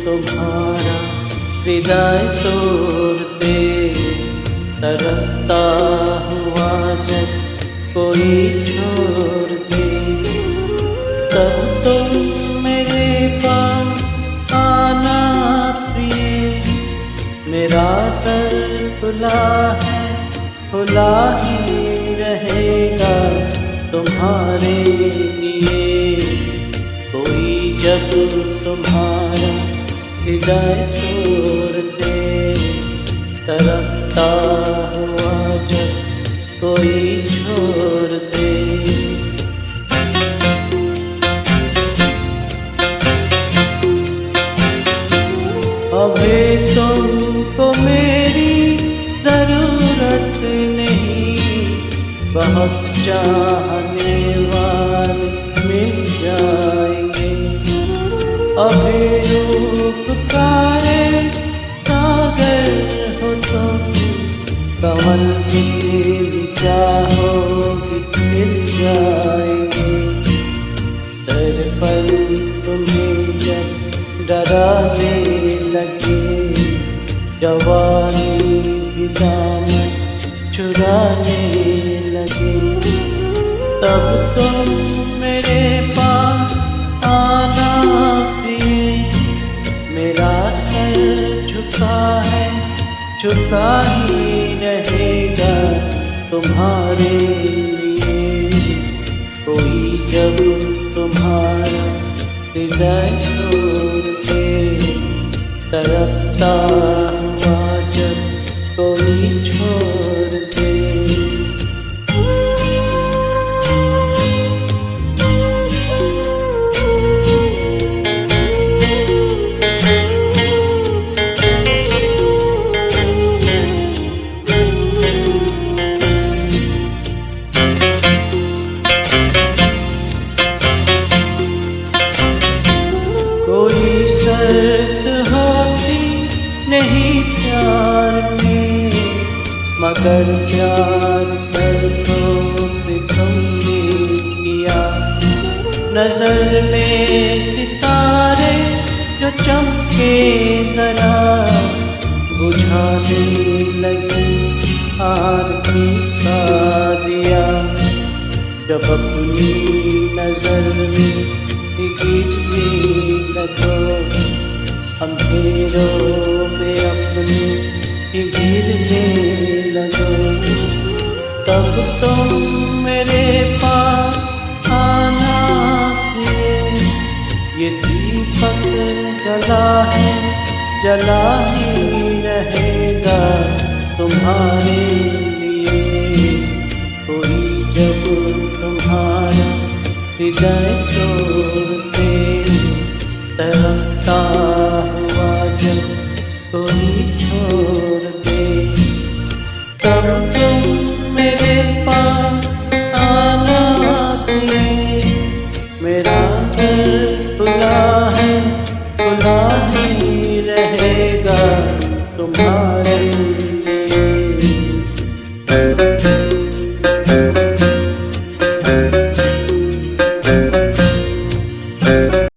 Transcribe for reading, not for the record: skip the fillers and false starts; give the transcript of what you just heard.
तुम्हारा हृदय तोड़ते, तरसता हुआ जब कोई छोड़ दे, तब तुम मेरे पास आना प्रिय। मेरा दर खुला ही रहेगा तुम्हारे लिए। कोई जब तुम्हारा हृदय तोड़ते, तरसता हुआ जब कोई छोड़ दे। अभी तुमको मेरी जरूरत नहीं, बहुत चाहने वाले मिल जाएंगे। अभी रूप काए सागर हो तुम, कमल की चाहोगी मिल जाएंगे। सर पर तुम्हें जब डराने लगे, जवानी भी दामन चुराने लगे, तब तुम मेरे पास आना प्रिय। मेरा सर झुका ही रहेगा तुम्हारे लिए। कोई जब तुम्हारा हृदय तोड़ते, तरसता हुआ जब कोई छोड़ दे। कोई शर्त होती नहीं प्यार में, मगर प्यार शर्तों पे तुमने किया। नजर में सितारे जो चमके जरा, बुझाने लगे आरती का दिया। जब अपनी नजर में गिरने लगो, अंधेरों में अपने गिरने लगो, तब तुम मेरे पास आना प्रिय। ये दीपक जला ही रहेगा तुम्हारे लिए। कोई जब तुम्हारा हृदय तोड़ते, तरसता हुआ जब कोई छोड़ दे, तब